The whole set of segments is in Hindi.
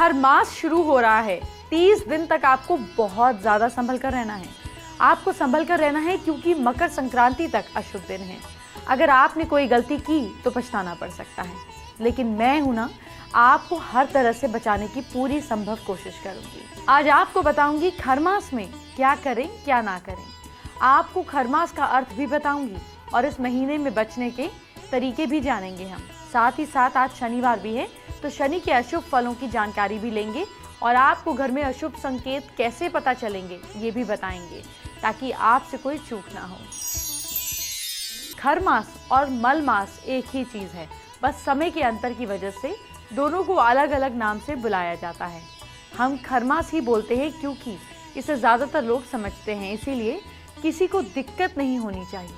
खरमास शुरू हो रहा है। 30 दिन तक आपको बहुत ज्यादा संभल कर रहना है। आपको संभल कर रहना है क्योंकि मकर संक्रांति तक अशुभ दिन है। अगर आपने कोई गलती की तो पछताना पड़ सकता है, लेकिन मैं हूं ना, आपको हर तरह से बचाने की पूरी संभव कोशिश करूंगी। आज आपको बताऊंगी खरमास में क्या करें क्या ना करें। आपको खरमास का अर्थ भी बताऊंगी और इस महीने में बचने के तरीके भी जानेंगे हम। साथ ही साथ आज शनिवार भी है तो शनि के अशुभ फलों की जानकारी भी लेंगे और आपको घर में अशुभ संकेत कैसे पता चलेंगे ये भी बताएंगे, ताकि आपसे कोई चूक ना हो। खरमास और मलमास एक ही चीज है, बस समय के अंतर की वजह से दोनों को अलग अलग नाम से बुलाया जाता है। हम खरमास ही बोलते हैं क्योंकि इसे ज्यादातर लोग समझते हैं, इसीलिए किसी को दिक्कत नहीं होनी चाहिए।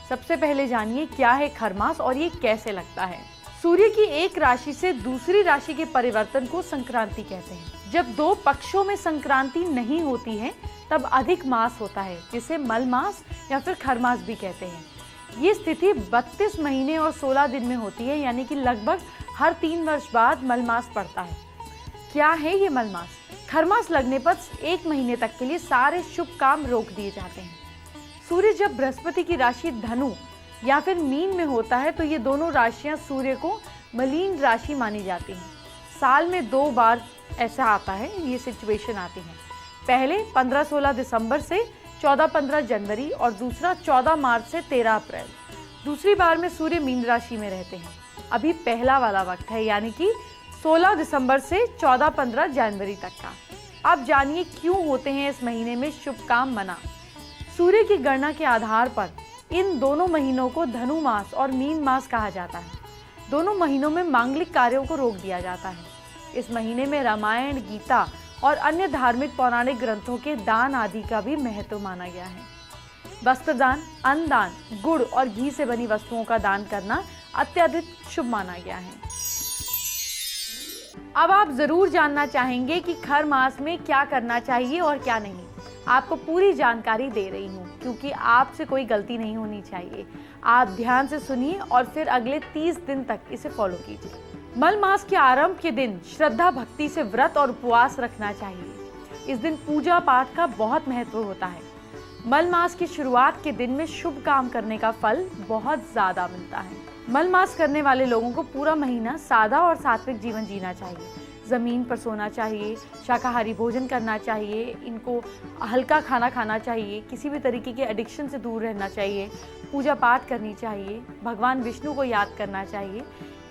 सबसे पहले जानिए क्या है खरमास और ये कैसे लगता है। सूर्य की एक राशि से दूसरी राशि के परिवर्तन को संक्रांति कहते हैं। जब दो पक्षों में संक्रांति नहीं होती है तब अधिक मास होता है, जिसे मलमास या फिर खरमास भी कहते हैं। ये स्थिति 32 महीने और 16 दिन में होती है, यानी कि लगभग हर 3 वर्ष बाद मलमास पड़ता है। क्या है ये मलमास? खरमास लगने पर 1 महीने तक के लिए सारे शुभ काम रोक दिए जाते हैं। सूर्य जब बृहस्पति की राशि धनु या फिर मीन में होता है तो ये दोनों राशियां सूर्य को मलीन राशि मानी जाती हैं। साल में 2 बार ऐसा आता है, ये सिचुएशन आती है। पहले 15-16 दिसंबर से 14-15 जनवरी और दूसरा 14 मार्च से 13 अप्रैल। दूसरी बार में सूर्य मीन राशि में रहते हैं। अभी पहला वाला वक्त है, यानी कि 16 दिसंबर से 14-15 जनवरी तक का। अब जानिए क्यों होते हैं इस महीने में शुभ काम मना। सूर्य की गणना के आधार पर इन दोनों महीनों को धनु मास और मीन मास कहा जाता है। दोनों महीनों में मांगलिक कार्यों को रोक दिया जाता है। इस महीने में रामायण, गीता और अन्य धार्मिक पौराणिक ग्रंथों के दान आदि का भी महत्व माना गया है। वस्त्रदान, अन्नदान, गुड़ और घी से बनी वस्तुओं का दान करना अत्यधिक शुभ माना गया है। अब आप जरूर जानना चाहेंगे कि खर मास में क्या करना चाहिए और क्या नहीं। आपको पूरी जानकारी दे रही हूँ क्योंकि आपसे कोई गलती नहीं होनी चाहिए। आप ध्यान से सुनिए और फिर अगले 30 दिन तक इसे फॉलो कीजिए। मल मास के आरंभ के दिन श्रद्धा भक्ति से व्रत और उपवास रखना चाहिए। इस दिन पूजा पाठ का बहुत महत्व होता है। मल मास की शुरुआत के दिन में शुभ काम करने का फल बहुत ज्यादा मिलता है। मल मास करने वाले लोगों को पूरा महीना सादा और सात्विक जीवन जीना चाहिए। जमीन पर सोना चाहिए, शाकाहारी भोजन करना चाहिए, इनको हल्का खाना खाना चाहिए, किसी भी तरीके के एडिक्शन से दूर रहना चाहिए, पूजा पाठ करनी चाहिए, भगवान विष्णु को याद करना चाहिए।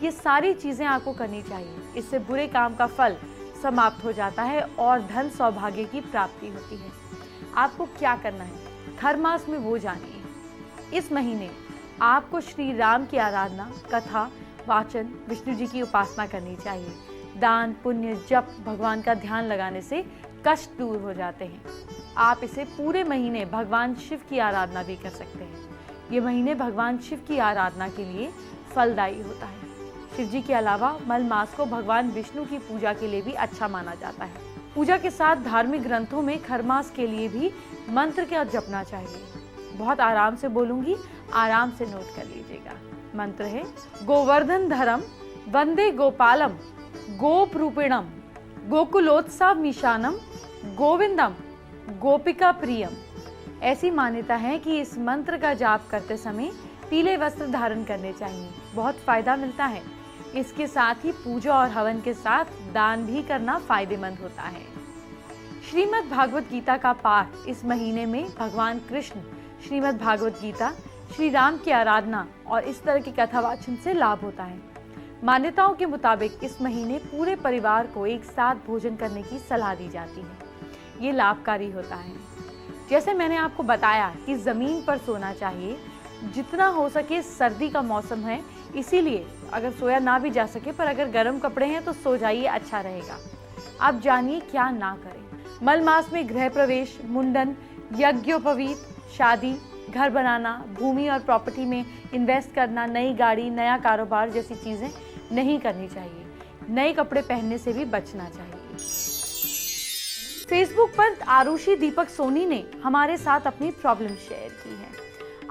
ये सारी चीज़ें आपको करनी चाहिए। इससे बुरे काम का फल समाप्त हो जाता है और धन सौभाग्य की प्राप्ति होती है। आपको क्या करना है खर मास में वो जानिए। इस महीने आपको श्री राम की आराधना, कथा, वाचन, विष्णु जी की उपासना करनी चाहिए। दान, पुण्य, जप, भगवान का ध्यान लगाने से कष्ट दूर हो जाते हैं। आप इसे पूरे महीने भगवान शिव की आराधना भी कर सकते हैं। ये महीने भगवान शिव की आराधना के लिए फलदायी होता है। शिव जी के अलावा मल मास को भगवान विष्णु की पूजा के लिए भी अच्छा माना जाता है। पूजा के साथ धार्मिक ग्रंथों में खरमास के लिए भी मंत्र का जपना चाहिए। बहुत आराम से बोलूंगी, आराम से नोट कर लीजिएगा। मंत्र है गोवर्धन धरम वंदे गोपालम गोप रूपिणम गोकुलोत्सव मिशानम गोविंदम गोपिका प्रियम। ऐसी मान्यता है कि इस मंत्र का जाप करते समय पीले वस्त्र धारण करने चाहिए। बहुत फायदा मिलता है। इसके साथ ही पूजा और हवन के साथ दान भी करना फायदेमंद होता है। श्रीमद् भागवत गीता का पाठ इस महीने में भगवान कृष्ण, श्रीमद् भागवत गीता, श्री राम की आराधना और इस तरह की कथा वाचन से लाभ होता है। मान्यताओं के मुताबिक इस महीने पूरे परिवार को एक साथ भोजन करने की सलाह दी जाती है। ये लाभकारी होता है। जैसे मैंने आपको बताया कि जमीन पर सोना चाहिए, जितना हो सके। सर्दी का मौसम है, इसीलिए अगर सोया ना भी जा सके पर अगर गर्म कपड़े हैं तो सो जाइए, अच्छा रहेगा। अब जानिए क्या ना करें। मल मास में गृह प्रवेश, मुंडन, यज्ञोपवीत, शादी, घर बनाना, भूमि और प्रॉपर्टी में इन्वेस्ट करना, नई गाड़ी, नया कारोबार जैसी चीजें नहीं करनी चाहिए। नए कपड़े पहनने से भी बचना चाहिए। फेसबुक पर आरुषि दीपक सोनी ने हमारे साथ अपनी प्रॉब्लम शेयर की है।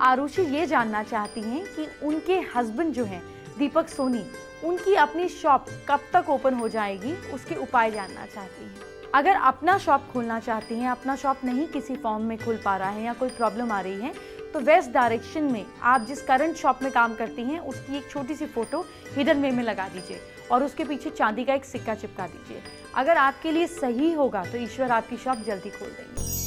आरुषि ये जानना चाहती हैं कि उनके हस्बैंड जो हैं दीपक सोनी उनकी अपनी शॉप कब तक ओपन हो जाएगी उसके उपाय जानना चाहती हैं। अगर अपना शॉप खोलना चाहती हैं, अपना शॉप नहीं किसी फॉर्म में खुल पा रहा है या कोई प्रॉब्लम आ रही है, तो वेस्ट डायरेक्शन में आप जिस करंट शॉप में काम करती हैं उसकी एक छोटी सी फोटो हिडन वे में लगा दीजिए और उसके पीछे चांदी का एक सिक्का चिपका दीजिए। अगर आपके लिए सही होगा तो ईश्वर आपकी शॉप जल्दी खोल देंगे।